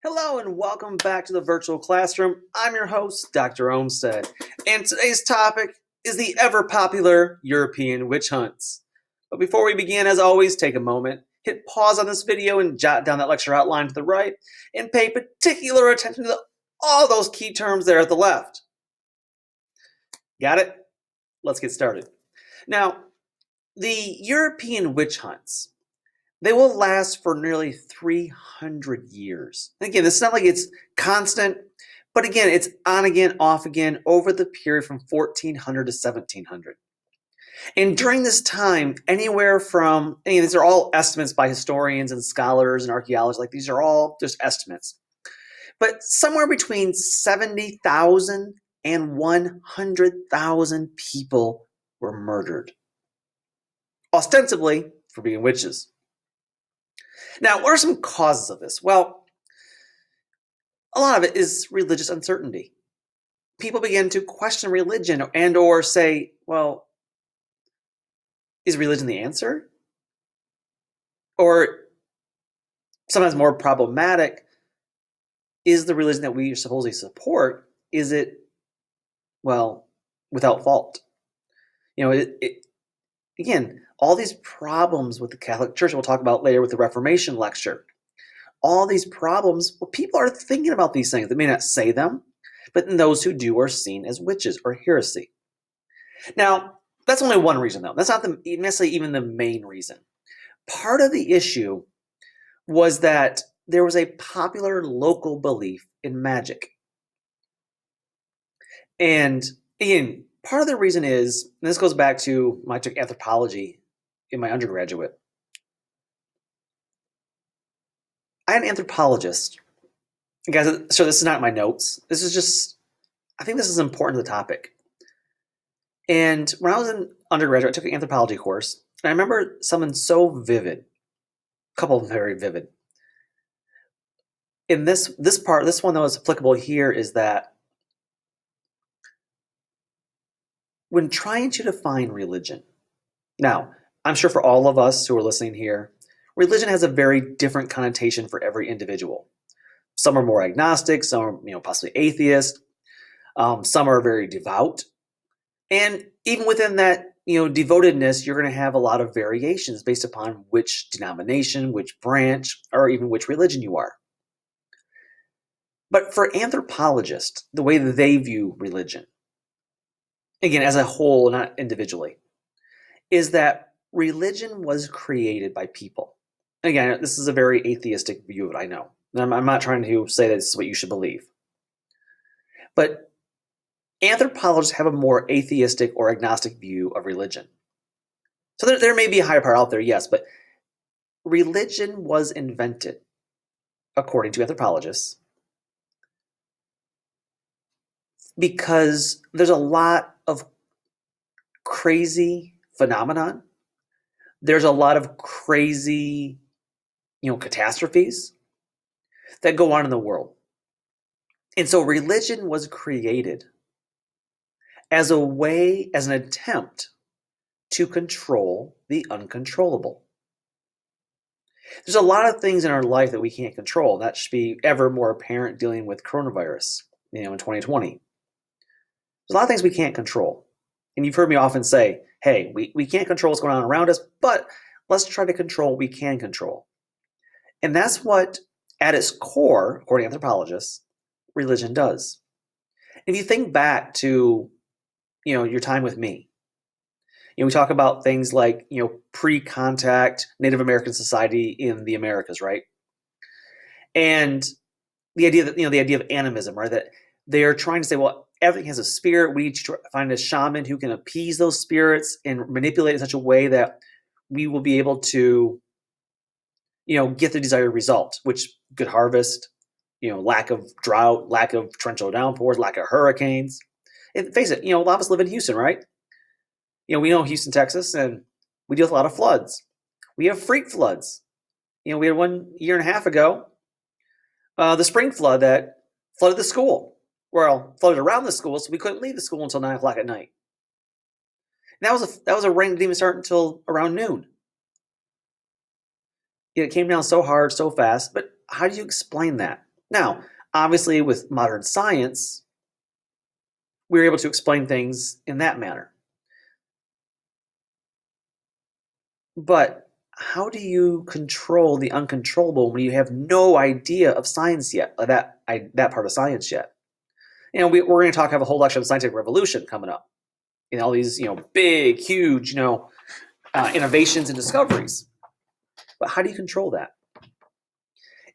Hello and welcome back to the virtual classroom. I'm your host, Dr. Olmsted, and today's topic is the ever popular European witch hunts. But before we begin, as always, take a moment, hit pause on this video and jot down that lecture outline to the right, and pay particular attention to all those key terms there at the left. Got it? Let's get started. Now, the European witch hunts, they will last for nearly 300 years. Again, it's not like it's constant, but again, it's on again, off again over the period from 1400 to 1700. And during this time, anywhere from, these are all estimates by historians and scholars and archaeologists, like these are all just estimates. But somewhere between 70,000 and 100,000 people were murdered, ostensibly for being witches. Now, what are some causes of this? Well, a lot of it is religious uncertainty. People begin to question religion and or say, well, is religion the answer? Or sometimes more problematic, is the religion that we supposedly support, is it, well, without fault? Again, all these problems with the Catholic Church, we'll talk about later with the Reformation lecture. All these problems, well, people are thinking about these things. They may not say them, but those who do are seen as witches or heresy. Now, that's only one reason, though. That's not necessarily even the main reason. Part of the issue was that there was a popular local belief in magic. And again, part of the reason is, and this goes back to when I took anthropology in my undergraduate. I had an anthropologist. Guys, so this is not my notes. This is just, I think this is important to the topic. And when I was in undergraduate, I took an anthropology course, and I remember something so vivid, a couple of them very vivid. In this one that was applicable here is that when trying to define religion, now, I'm sure for all of us who are listening here, religion has a very different connotation for every individual. Some are more agnostic, some are possibly atheist, some are very devout. And even within that devotedness, you're going to have a lot of variations based upon which denomination, which branch, or even which religion you are. But for anthropologists, the way that they view religion, again, as a whole, not individually, is that religion was created by people. And again, this is a very atheistic view of it, I know. I'm not trying to say that this is what you should believe. But anthropologists have a more atheistic or agnostic view of religion. So there may be a higher power out there, yes, but religion was invented, according to anthropologists, because there's a lot of crazy phenomenon. There's a lot of crazy, catastrophes that go on in the world. And so religion was created as an attempt to control the uncontrollable. There's a lot of things in our life that we can't control. That should be ever more apparent dealing with coronavirus, in 2020. There's a lot of things we can't control. And you've heard me often say, hey, we can't control what's going on around us, but let's try to control what we can control. And that's what, at its core, according to anthropologists, religion does. If you think back to, your time with me, we talk about things like, pre-contact Native American society in the Americas, right? And the idea of animism, right? That they are trying to say, well, everything has a spirit. We need to find a shaman who can appease those spirits and manipulate in such a way that we will be able to, get the desired result, which good harvest, lack of drought, lack of torrential downpours, lack of hurricanes. And face it, a lot of us live in Houston, right? We know Houston, Texas, and we deal with a lot of floods. We have freak floods. We had 1 year and a half ago, the spring flood that flooded the school. Well, flooded around the school, so we couldn't leave the school until 9 o'clock at night. And that was a rain that didn't even start until around noon. It came down so hard, so fast. But how do you explain that? Now, obviously, with modern science, we're able to explain things in that manner. But how do you control the uncontrollable when you have no idea of science yet, that part of science yet? We're going to have a whole lecture on the scientific revolution coming up, and all these, big, huge, innovations and discoveries. But how do you control that?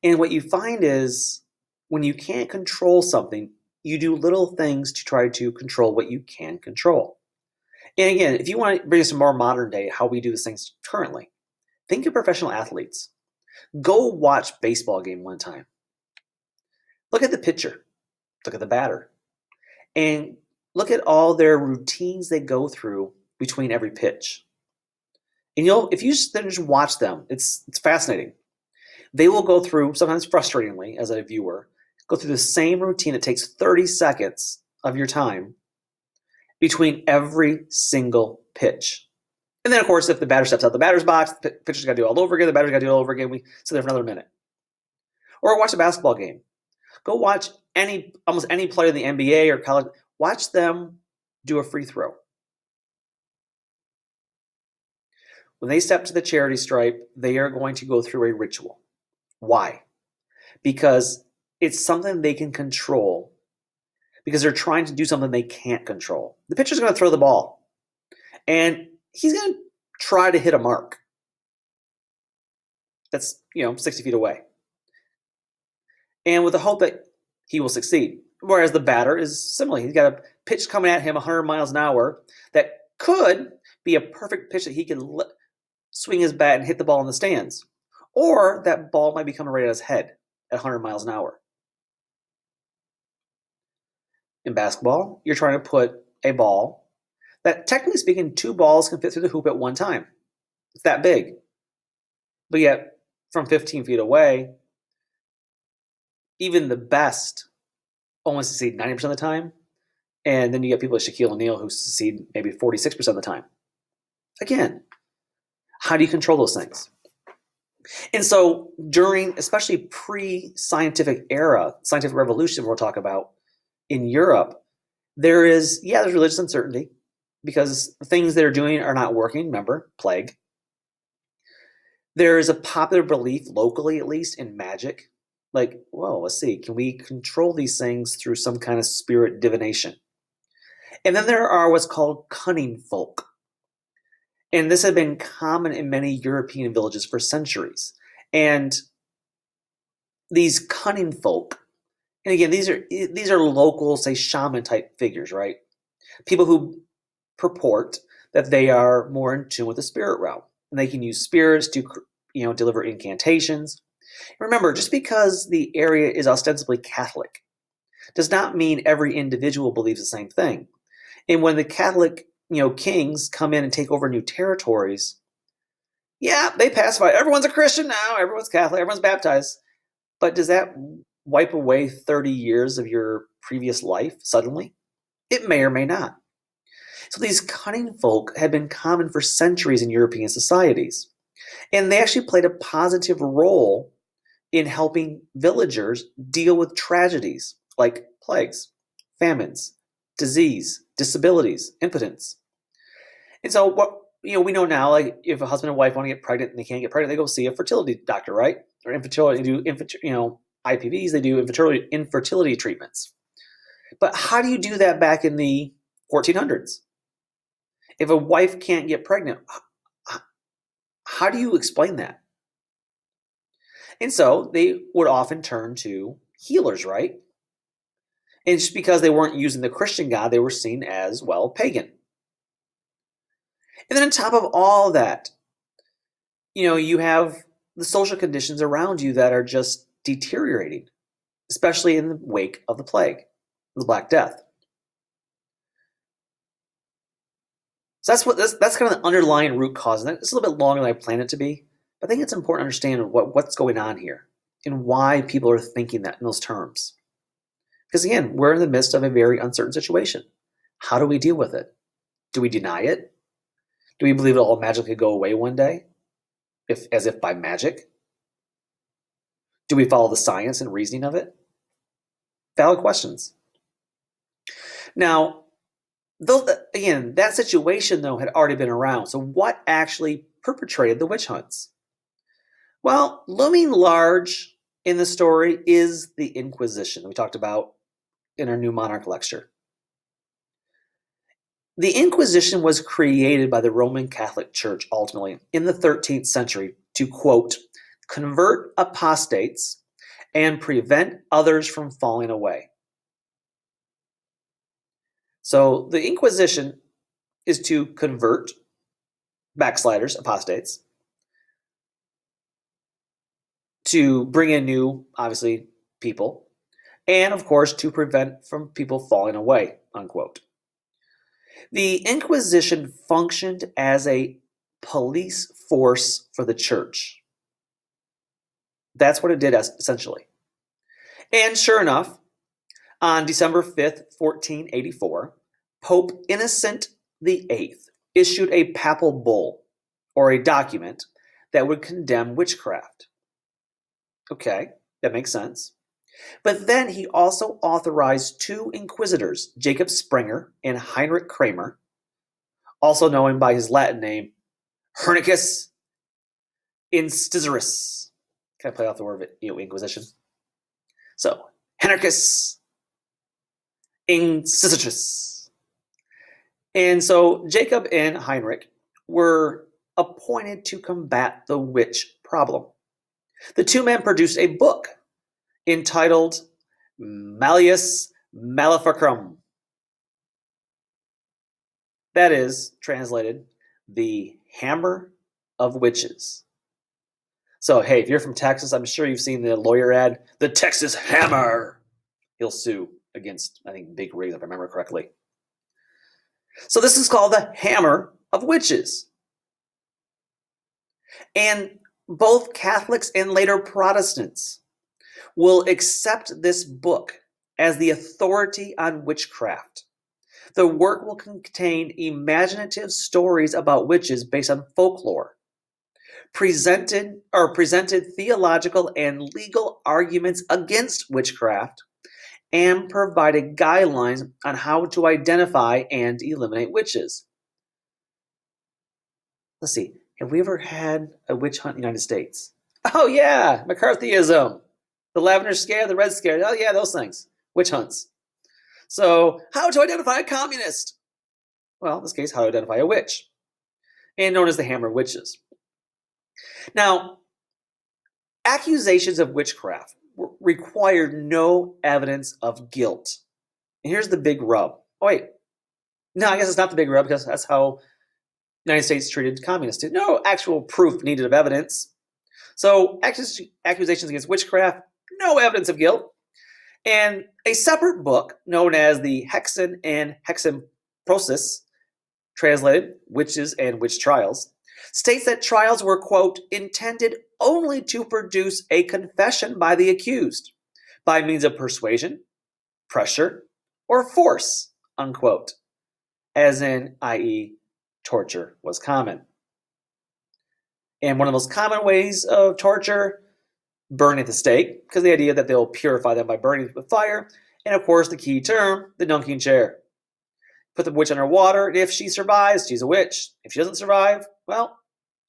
And what you find is when you can't control something, you do little things to try to control what you can control. And again, if you want to bring us to more modern day, how we do these things currently, think of professional athletes. Go watch a baseball game one time. Look at the pitcher. Look at the batter. And look at all their routines they go through between every pitch. And if you just watch them, it's fascinating. They will go through, sometimes frustratingly as a viewer, go through the same routine. It takes 30 seconds of your time between every single pitch. And then, of course, if the batter steps out the batter's box, the pitcher's got to do it all over again, the batter's got to do it all over again, we sit there for another minute. Or watch a basketball game. Go watch almost any player in the NBA or college. Watch them do a free throw. When they step to the charity stripe, they are going to go through a ritual. Why? Because it's something they can control, because they're trying to do something they can't control. The pitcher's going to throw the ball, and he's going to try to hit a mark that's 60 feet away, and with the hope that he will succeed. Whereas the batter is similarly, he's got a pitch coming at him 100 miles an hour that could be a perfect pitch that he can swing his bat and hit the ball in the stands, or that ball might be coming right at his head at 100 miles an hour. In basketball, you're trying to put a ball that, technically speaking, 2 balls can fit through the hoop at one time. It's that big. But yet, from 15 feet away, even the best only succeed 90% of the time. And then you get people like Shaquille O'Neal who succeed maybe 46% of the time. Again, how do you control those things? And so during, especially pre-scientific era, scientific revolution we'll talk about in Europe, there's religious uncertainty because the things they're doing are not working. Remember, plague. There is a popular belief, locally at least, in magic. Like, whoa, let's see, can we control these things through some kind of spirit divination? And then there are what's called cunning folk. And this had been common in many European villages for centuries. And these cunning folk, and again, these are local, say, shaman type figures, right? People who purport that they are more in tune with the spirit realm, and they can use spirits to, deliver incantations. Remember, just because the area is ostensibly Catholic does not mean every individual believes the same thing. And when the Catholic, kings come in and take over new territories, they pacify. Everyone's a Christian now. Everyone's Catholic. Everyone's baptized. But does that wipe away 30 years of your previous life suddenly? It may or may not. So these cunning folk had been common for centuries in European societies. And they actually played a positive role in helping villagers deal with tragedies like plagues, famines, disease, disabilities, impotence. And so what we know now, like if a husband and wife want to get pregnant and they can't get pregnant, they go see a fertility doctor, right? Or infertility, they do IPVs, they do infertility treatments. But how do you do that back in the 1400s? If a wife can't get pregnant, how do you explain that? And so they would often turn to healers, right? And just because they weren't using the Christian God, they were seen as, pagan. And then on top of all that, you have the social conditions around you that are just deteriorating, especially in the wake of the plague, the Black Death. So that's kind of the underlying root cause. And it's a little bit longer than I planned it to be. But I think it's important to understand what's going on here and why people are thinking that in those terms. Because again, we're in the midst of a very uncertain situation. How do we deal with it? Do we deny it? Do we believe it'll all magically go away one day, as if by magic? Do we follow the science and reasoning of it? Valid questions. Now, again, that situation, though, had already been around. So what actually perpetrated the witch hunts? Well, looming large in the story is the Inquisition we talked about in our New Monarch lecture. The Inquisition was created by the Roman Catholic Church ultimately in the 13th century to, quote, convert apostates and prevent others from falling away. So the Inquisition is to convert backsliders, apostates, to bring in new, obviously, people, and of course to prevent from people falling away, unquote. The Inquisition functioned as a police force for the church. That's what it did essentially. And sure enough, on December 5th, 1484, Pope Innocent VIII issued a papal bull, or a document, that would condemn witchcraft. Okay, that makes sense. But then he also authorized two inquisitors, Jacob Springer and Heinrich Kramer, also known by his Latin name, Hernicus Incisorius. Can I play off the word Inquisition? So, Henricus Incisorius. And so Jacob and Heinrich were appointed to combat the witch problem. The two men produced a book entitled Malleus Maleficarum. That is, translated, the Hammer of Witches. So, hey, if you're from Texas, I'm sure you've seen the lawyer ad, the Texas Hammer. He'll sue against, I think, Big Rigs, if I remember correctly. So this is called the Hammer of Witches. And both Catholics and later Protestants will accept this book as the authority on witchcraft. The work will contain imaginative stories about witches based on folklore, presented theological and legal arguments against witchcraft, and provided guidelines on how to identify and eliminate witches. Let's see, have we ever had a witch hunt in the United States? Oh yeah, McCarthyism. The Lavender Scare, the Red Scare, oh yeah, those things. Witch hunts. So, how to identify a communist? Well, in this case, how to identify a witch. And known as the Hammer of Witches. Now, accusations of witchcraft required no evidence of guilt. And here's the big rub. Oh, wait. No, I guess it's not the big rub because that's how the United States treated communists. No actual proof needed of evidence. So, accusations against witchcraft, no evidence of guilt. And a separate book known as the Hexen and Hexenproces, translated Witches and Witch Trials, states that trials were, quote, intended only to produce a confession by the accused by means of persuasion, pressure, or force, unquote, as in, i.e., torture was common. And one of the most common ways of torture, burning at the stake, because the idea that they'll purify them by burning with fire, and of course the key term, the dunking chair. Put the witch underwater, and if she survives, she's a witch. If she doesn't survive, well,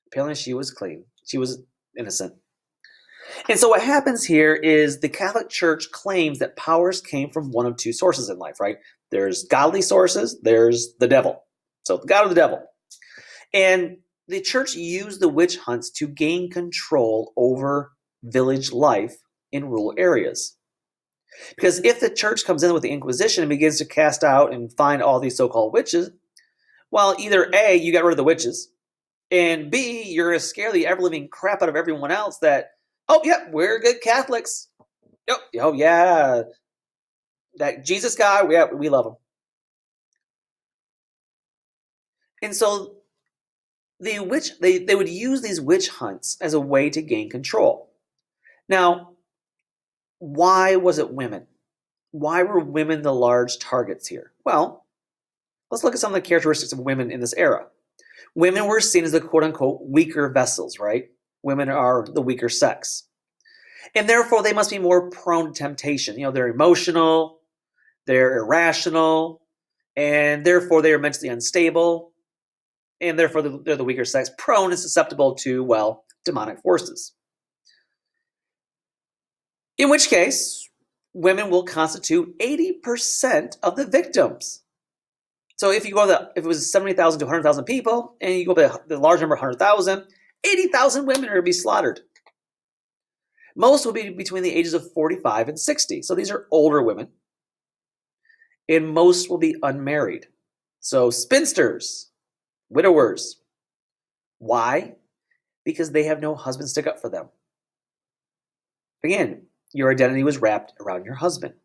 apparently she was clean. She was innocent. And so what happens here is the Catholic Church claims that powers came from one of two sources in life, right? There's godly sources, there's the devil. So the God or the devil. And the church used the witch hunts to gain control over village life in rural areas. Because if the church comes in with the Inquisition and begins to cast out and find all these so-called witches, well, either A, you got rid of the witches, and B, you're going to scare the ever-living crap out of everyone else that, oh, yep, we're good Catholics. Oh, yeah, that Jesus guy, we love him. And so they would use these witch hunts as a way to gain control. Now, why was it women? Why were women the large targets here? Well, let's look at some of the characteristics of women in this era. Women were seen as the quote-unquote weaker vessels, right? Women are the weaker sex. And therefore, they must be more prone to temptation. They're emotional, they're irrational, and therefore they are mentally unstable, and therefore they're the weaker sex, prone and susceptible to, well, demonic forces. In which case, women will constitute 80% of the victims. So if it was 70,000 to 100,000 people, and you go by the large number, 100,000, 80,000 women are going to be slaughtered. Most will be between the ages of 45 and 60. So these are older women. And most will be unmarried. So spinsters, widowers. Why? Because they have no husband stick up for them. Again, your identity was wrapped around your husband.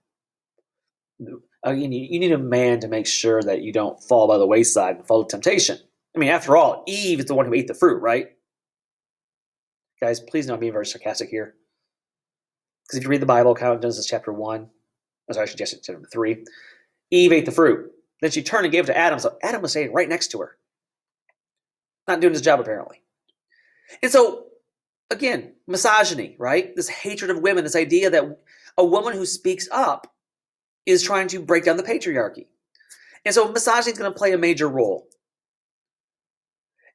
Again, you need a man to make sure that you don't fall by the wayside and fall to temptation. I mean, after all, Eve is the one who ate the fruit, right? Guys, please don't be very sarcastic here. Because if you read the Bible account, Genesis chapter 1, actually chapter 3, Eve ate the fruit. Then she turned and gave it to Adam, so Adam was staying right next to her. Not doing his job, apparently. And so, again, misogyny, right? This hatred of women, this idea that a woman who speaks up is trying to break down the patriarchy. And so misogyny is going to play a major role.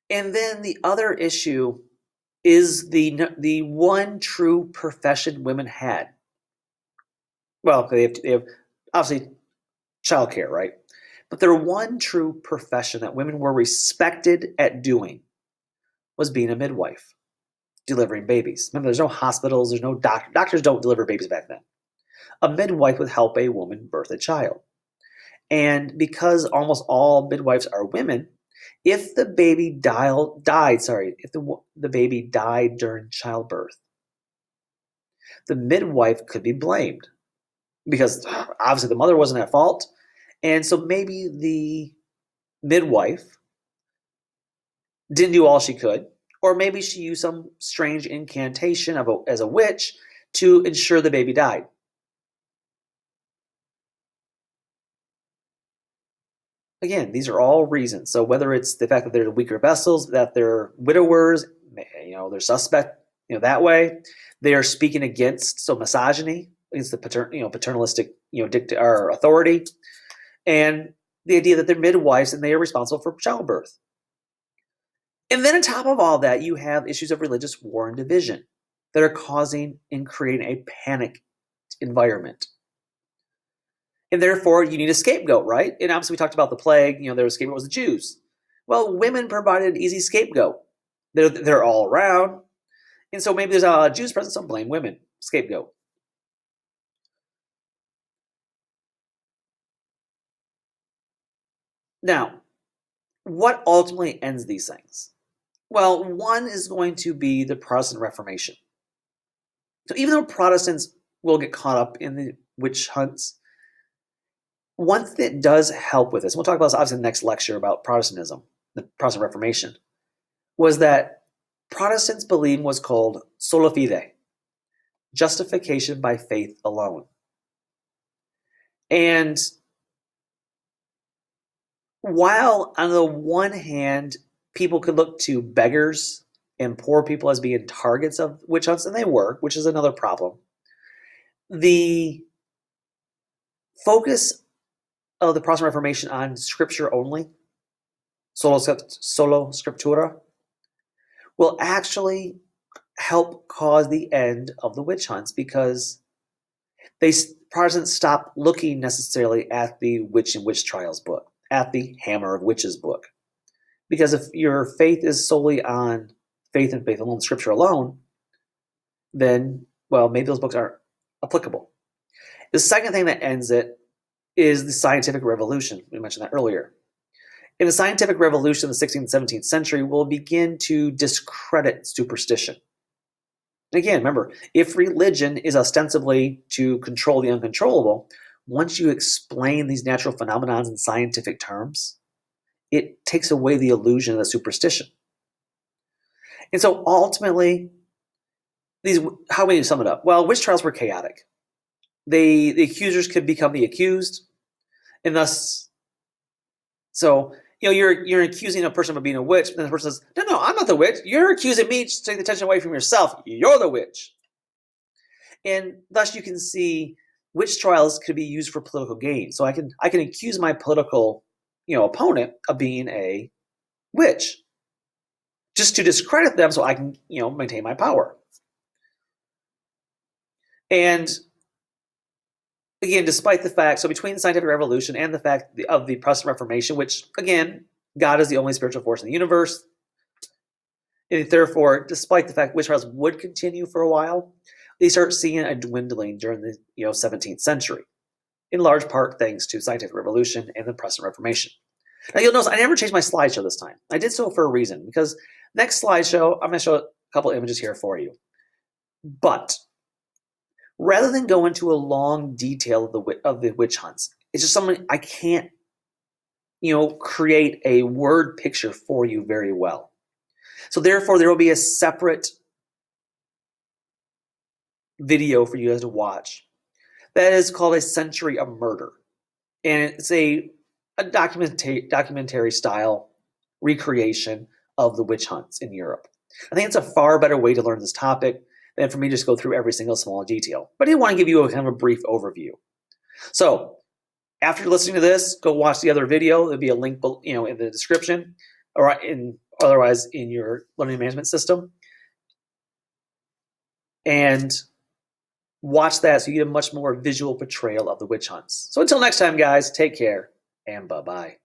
And then the other issue is the one true profession women had. Well, they have obviously childcare, right? But their one true profession that women were respected at doing was being a midwife, delivering babies. Remember, there's no hospitals, there's no doctor. Doctors don't deliver babies back then. A midwife would help a woman birth a child. And because almost all midwives are women, if the baby the baby died during childbirth, the midwife could be blamed because obviously the mother wasn't at fault. And so maybe the midwife didn't do all she could, or maybe she used some strange incantation as a witch to ensure the baby died. Again, these are all reasons. So whether it's the fact that they're weaker vessels, that they're widowers, they're suspect, that way, they are speaking against misogyny, against the paternalistic, or authority, and the idea that they're midwives and they are responsible for childbirth. And then on top of all that, you have issues of religious war and division that are causing and creating a panic environment. And therefore, you need a scapegoat, right? And obviously, we talked about the plague. Their scapegoat was the Jews. Well, women provided an easy scapegoat. They're all around. And so maybe there's a lot of Jews present, so blame women. Scapegoat. Now, what ultimately ends these things? Well, one is going to be the Protestant Reformation. So even though Protestants will get caught up in the witch hunts, one thing that does help with this, we'll talk about this obviously in the next lecture about Protestantism, the Protestant Reformation, was that Protestants believed was called sola fide, justification by faith alone. And while on the one hand, people could look to beggars and poor people as being targets of witch hunts, and they were, which is another problem, the focus of the Protestant Reformation on Scripture only, solo scriptura, will actually help cause the end of the witch hunts because Protestants stop looking necessarily at the Witch and Witch Trials book, at the Hammer of Witches book. Because if your faith is solely on faith and faith alone, Scripture alone, then, well, maybe those books aren't applicable. The second thing that ends it is the scientific revolution. We mentioned that earlier. In the scientific revolution of the 16th and 17th century, we'll begin to discredit superstition. And again, remember, if religion is ostensibly to control the uncontrollable, once you explain these natural phenomena in scientific terms, it takes away the illusion of the superstition. And so ultimately, how do we sum it up? Well, witch trials were chaotic. The accusers could become the accused, and thus, so you're accusing a person of being a witch, and the person says, "No, I'm not the witch. You're accusing me. Just take the attention away from yourself. You're the witch." And thus you can see witch trials could be used for political gain. So I can accuse my political, opponent of being a witch, just to discredit them so I can, maintain my power. And again, despite the fact, so between the scientific revolution and the fact of the Protestant Reformation, which again, God is the only spiritual force in the universe, and therefore, despite the fact witch trials would continue for a while, they start seeing a dwindling during the 17th century, in large part thanks to scientific revolution and the Protestant Reformation. Now you'll notice I never changed my slideshow this time. I did so for a reason, because next slideshow, I'm going to show a couple images here for you. But rather than go into a long detail of the witch hunts, it's just something I can't, create a word picture for you very well. So therefore, there will be a separate video for you guys to watch that is called A Century of Murder. And it's a documentary style recreation of the witch hunts in Europe. I think it's a far better way to learn this topic than for me to just go through every single small detail. But I did want to give you a kind of a brief overview. So after listening to this, go watch the other video. There'll be a link in the description, or otherwise in your learning management system. And watch that so you get a much more visual portrayal of the witch hunts. So until next time, guys, take care and bye-bye.